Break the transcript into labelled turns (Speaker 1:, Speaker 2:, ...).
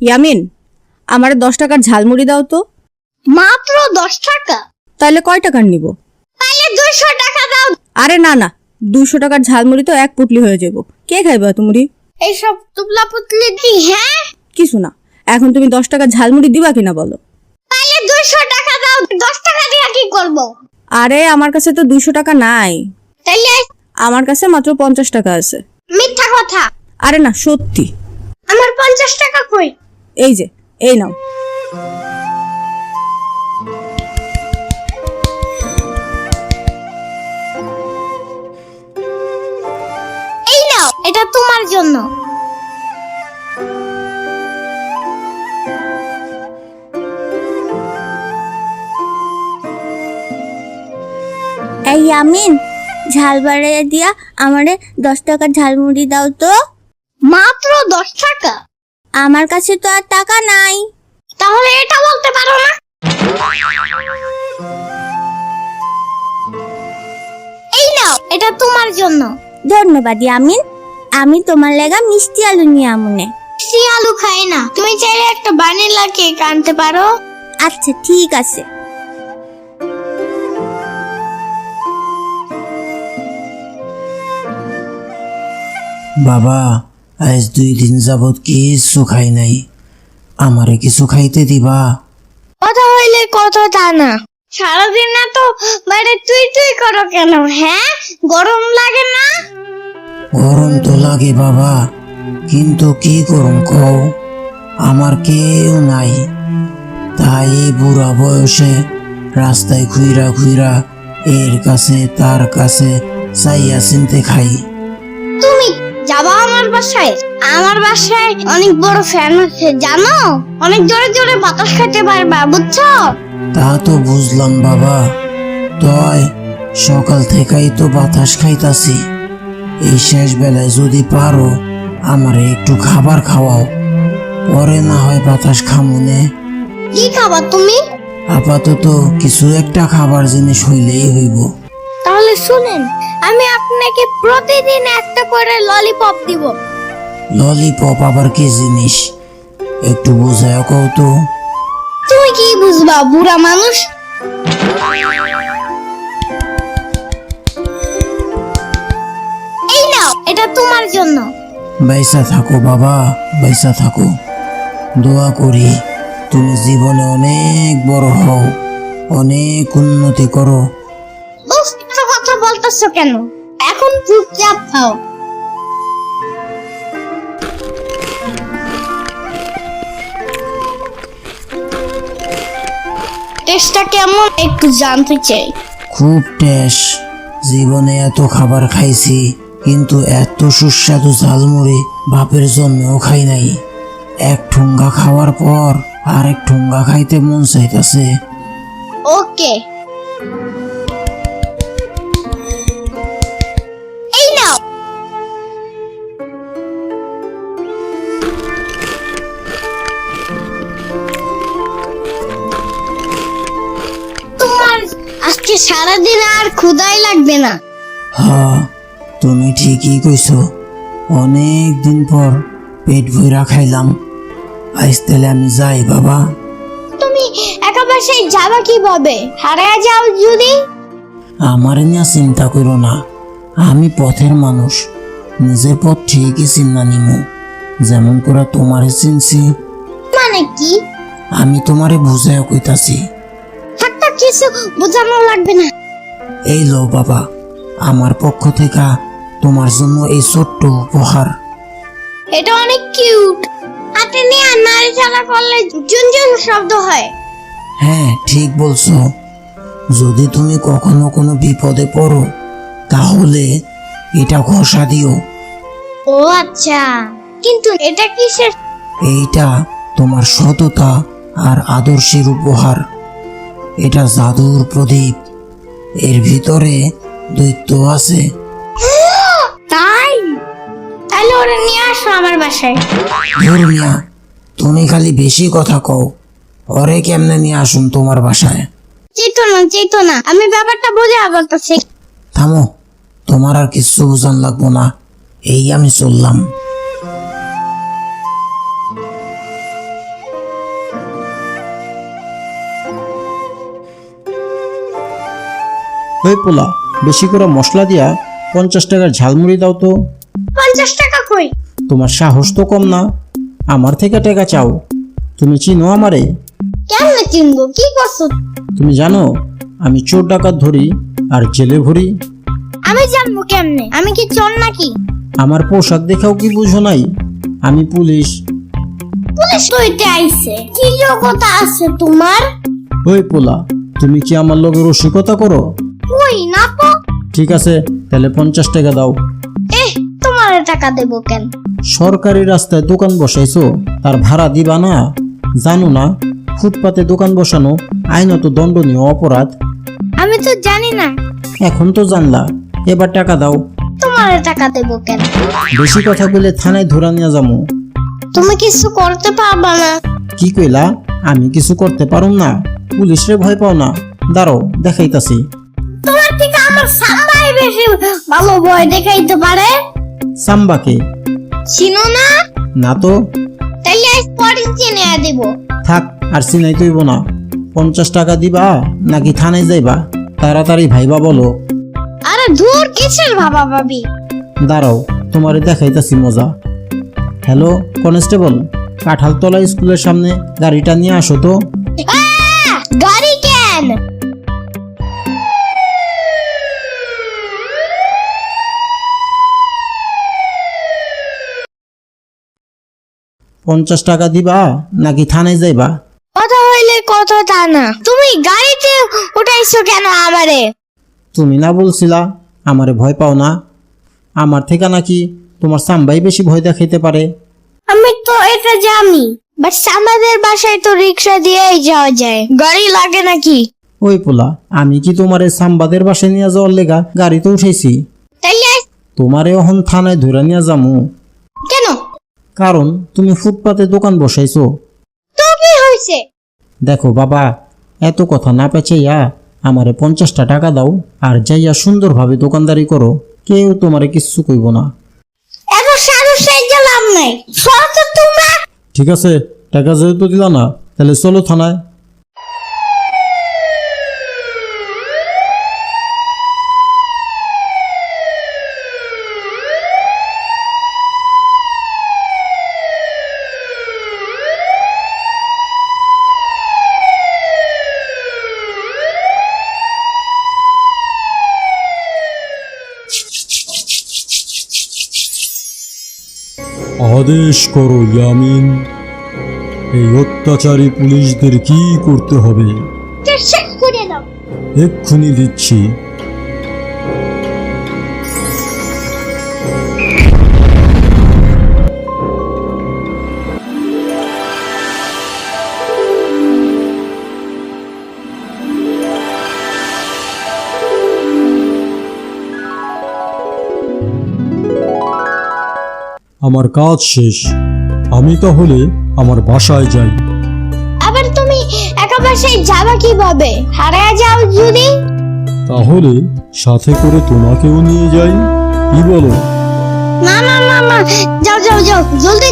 Speaker 1: ইয়ামিন, আমার 10 টাকার ঝালমুড়ি দাও তো।
Speaker 2: মাত্র 10 টাকা?
Speaker 1: তাহলে কয় টাকার নিব?
Speaker 2: তাহলে 200 টাকা দাও।
Speaker 1: আরে না না, 200 টাকার ঝালমুড়ি তো এক পুটলি হয়ে যাব। কে খাইবে এত মুড়ি?
Speaker 2: এইসব তুবলা পুতলি দি। হ্যাঁ,
Speaker 1: কিছু না, এখন তুমি 10 টাকার ঝালমুড়ি দিবা কিনা বলো।
Speaker 2: তাহলে 200 টাকা দাও। 10 টাকা দিয়ে কি করব?
Speaker 1: আরে আমার কাছে তো 200 টাকা নাই।
Speaker 2: তাহলে
Speaker 1: আমার কাছে মাত্র 50 টাকা আছে।
Speaker 2: মিথ্যা কথা।
Speaker 1: আরে না, সত্যি।
Speaker 2: আমার 50 টাকা কই?
Speaker 1: এই যে, এই নাও।
Speaker 2: এই নাও, এটা তোমার জন্য।
Speaker 3: এই ইয়ামিন, ঝাল বাড়িয়ে দিয়া আমারে 10 টাকার ঝালমুড়ি দাও তো।
Speaker 2: মাত্র 10 টাকা?
Speaker 3: আমার কাছে তো আর টাকা নাই।
Speaker 2: তাহলে এটা বলতে পারো না? এই নাও, এটা তোমার জন্য।
Speaker 3: ধন্যবাদ ইয়ামিন, আমি তোমার লেগা মিষ্টি আলু নিয়ে আমুনে।
Speaker 2: মিষ্টি আলু খাই না। তুমি চাইলে একটা ভ্যানিলা কেক আনতে পারো।
Speaker 3: আচ্ছা ঠিক আছে।
Speaker 4: বাবা, আজ 2 দিন যাবত কিছু খাই নাই, আমারে কিছু খাইতে দিবা?
Speaker 2: কথা হইলে কথা তা না। সারাদিন না তো বাইরে তুই তুই করো কেন? হ্যাঁ, গরম লাগে না?
Speaker 4: গরম তো লাগে বাবা, কিন্তু কি গরম কও, আমার কেউ নাই, তাই এই বুড়া বয়সে রাস্তায় ঘুইরা ঘুইরা এর কাছে তার কাছে চাইয়া চিনতে খাই।
Speaker 2: তুমি যাবা আমার বাসায়? আমার বাসায় অনেক বড় ফ্যান আছে জানো, অনেক জোরে জোরে বাতাস খেতে পারবা, বুঝছো?
Speaker 4: তা তো বুঝলাম বাবা, তয় সকাল থেকেই তো বাতাস খাইতাছি, এই শেষ বেলায় যদি পারো আমারে একটু খাবার খাওয়াও, পরে না হয় বাতাস খামুনে।
Speaker 2: কি খাবা তুমি?
Speaker 4: আপাতত কিছু একটা খাবার জিনিস হইলেই হইব।
Speaker 2: তাহলে শুনেন, আমি আপনাকে প্রতিদিন একটা করে ললিপপ দিব।
Speaker 4: ললিপপ আবার কি জিনিস, একটু বুঝায় কও তো।
Speaker 2: তুমি কি বুঝবা, বুড়া মানুষ? এই নাও, এটা তোমার জন্য।
Speaker 4: বাইসা থাকো বাবা, বাইসা থাকো, দোয়া করি তুমি জীবনে অনেক বড় হও, অনেক উন্নতি করো।
Speaker 2: উফ, এত কথা বলতেছো কেন? এখন চুপচাপ খাও। টেস্টটা কেমন একটু জানতে চাই।
Speaker 4: খুব টেস্ট, জীবনে এত খাবার খাইছি কিন্তু এত সুস্বাদু ঝালমুড়ি বাপের জন্মেও খাই নাই। এক ঠুঙ্গা খাওয়ার পর আরেক ঠুঙ্গা খাইতে মন চাইতাছে।
Speaker 2: ওকে, এই নাও। তোমার আজকে সারাদিন আর ক্ষুধাই লাগবে না।
Speaker 4: হ্যাঁ, তুমি ঠিকই কইছো, অনেক দিন পর পেট ভইরা খাইলাম। আজ তাহলে আমি যাই বাবা।
Speaker 2: তুমি একা বাসায় যাবা কিভাবে? হারায় যাও যদি?
Speaker 4: আমার নিয়ে চিন্তা করো না, আমি পথের মানুষ, নিজের পথ ঠিকই চিন্তা নিমু, যেমন করে তোমারে চিনছি।
Speaker 2: মানে কি?
Speaker 4: আমি তোমারে বুঝাইয়া কইতাছি।
Speaker 2: একটা কিছু বোঝানো লাগবে না।
Speaker 4: এই লো বাবা, আমার পক্ষ থেকে তোমার জন্য এই ছোট্ট উপহার।
Speaker 2: এটা অনেক কিউট। হাতে নিয়ে নাড়াচাড়া করলে ঝুনঝুন শব্দ হয়।
Speaker 4: হ্যাঁ ঠিক বলছো, যদি তুমি কখনো কোনো বিপদে পড়ো তাহলে এটা ঘষা দিও।
Speaker 2: ও আচ্ছা, কিন্তু এটা কিসের?
Speaker 4: এইটা তোমার সততা আর আদর্শের উপহার। এটা জাদুর প্রদীপ, এর ভিতরে দৈত্য আছে।
Speaker 2: তাই? তাহলে ওরা নিয়ে আসো আমার বাসায়।
Speaker 4: ধর্মিয়া, তুমি খালি বেশি কথা কও, ওরে কেমনে নিয়ে আসুন তোমার বাসায়?
Speaker 2: চেতো না, আমি ব্যাপারটা বুঝে বলতেছি।
Speaker 4: থামো, তোমার আর কিছু বোঝান লাগবো না, এই আমি চললাম। ওই পোলা, বেশি করে মশলা দিয়া 50 টাকার ঝালমুড়ি দাও তো।
Speaker 2: 50 টাকা কই?
Speaker 4: তোমার সাহস তো কম না, আমার থেকে টাকা চাও। তুমি চিনো আমারে?
Speaker 2: কেমনে চিনবো? কি করছো?
Speaker 4: তুমি জানো আমি চোর ডাকাত ধরি আর জেলে ভরি?
Speaker 2: আমি জানবো কেমনে? আমি কি চোর নাকি?
Speaker 4: আমার পোশাক দেখাও কি বুঝো নাই? আমি পুলিশ।
Speaker 2: পুলিশ কইতে আইছে? কি যোগ্যতা আছে তোমার?
Speaker 4: ওই পোলা, তুমি কি আমার লগে রসিকতা করো?
Speaker 2: কই না তো।
Speaker 4: ঠিক আছে, তাহলে 50 টাকা দাও।
Speaker 2: তোমার টাকা দেবো কেন?
Speaker 4: সরকারি রাস্তায় দোকান বসাইছো, তার ভাড়া দিবা না? জানো না ফুটপাতে দোকান বসানো আইনত দণ্ডনীয় অপরাধ?
Speaker 2: আমি তো জানি না।
Speaker 4: এখন তো জানলা, এবার টাকা দাও।
Speaker 2: তোমার টাকা দেবো কেন?
Speaker 4: বেশি কথা বলে থানায় ধরা নিয়ে যাবো।
Speaker 2: তুমি কিছু করতে পারবা না।
Speaker 4: কি কইলা? আমি কিছু করতে পারুম না? পুলিশরে ভয় পাও না? দাঁড়াও, দেখাইতাছি।
Speaker 2: তোমার থেকে আমার সাম্বাই বেশি ভালো ভয় দেখাইতে পারে।
Speaker 4: সাম্বাকে
Speaker 2: চিনো না?
Speaker 4: না তো।
Speaker 2: তাইলে আজ পরে চিনে দেব।
Speaker 4: থাক, আর চিনাই তৈব না। 50 টাকা দিবা নাকি থানায় যাইবা? তাড়াতাড়ি ভাইবা বলো।
Speaker 2: আরে ধুর, কিসের ভাবা ভাবি?
Speaker 4: দাঁড়াও, তোমারে দেখাইতাছি মজা। হ্যালো কনস্টেবল, কাঁঠালতলা স্কুলের সামনে গাড়িটা নিয়ে আসো তো।
Speaker 2: গাড়ি কেন?
Speaker 4: পঞ্চাশ টাকা দিবা নাকি থানায় যাইবা?
Speaker 2: কথা হইলে কথা তা না। তুমি গাড়িতে উঠাইছো কেন আমারে?
Speaker 4: তুমি না বলছিলা আমারে ভয় পাও না? আমার থেকে নাকি তোমার সাম্বাই বেশি ভয় দেখাইতে পারে।
Speaker 2: আমি তো এটা জানি, বাট আমাদের বাসায় তো রিক্সা দিয়েই যাওয়া যায়, গাড়ি লাগে নাকি?
Speaker 4: ওই পোলা, আমি কি তোমারে সাম্বাদের বাসায় নিয়ে যাওয়ার লেগা গাড়িতে উঠেছি?
Speaker 2: তাইলে
Speaker 4: তোমারে অহন থানায় ধরে নিয়ে যামু।
Speaker 2: কেন?
Speaker 4: কারণ তুমি ফুটপাতে দোকান বসাইছো।
Speaker 2: তো কি হইছে?
Speaker 4: দেখো বাবা, এত কথা না পেঁচাইয়া আমারে 50টা টাকা দাও আর যাইয়া সুন্দরভাবে দোকানদারি করো, কেউ তোমারে কিচ্ছু কইব না।
Speaker 2: এত সাহস গেলাম নাই, সব তো তোমরা।
Speaker 4: ঠিক আছে, টাকা যেহেতু দিলা না, তাহলে চলো থানায়।
Speaker 5: আদেশ করো ইয়ামিন, এই অত্যাচারী পুলিশদের কি করতে হবে?
Speaker 2: শেষ করে দাও।
Speaker 5: এক্ষুনি দিচ্ছি। আমার কাজ শেষ, আমি তাহলে আমার বাসায় যাই।
Speaker 2: আবার তুমি একা বাসায় যাবা কিভাবে? হারিয়ে যাও যদি?
Speaker 5: তাহলে সাথে করে তোমাকেও নিয়ে যাই, কি বলো?
Speaker 2: না না না না, যাও যাও যাও, জলদি।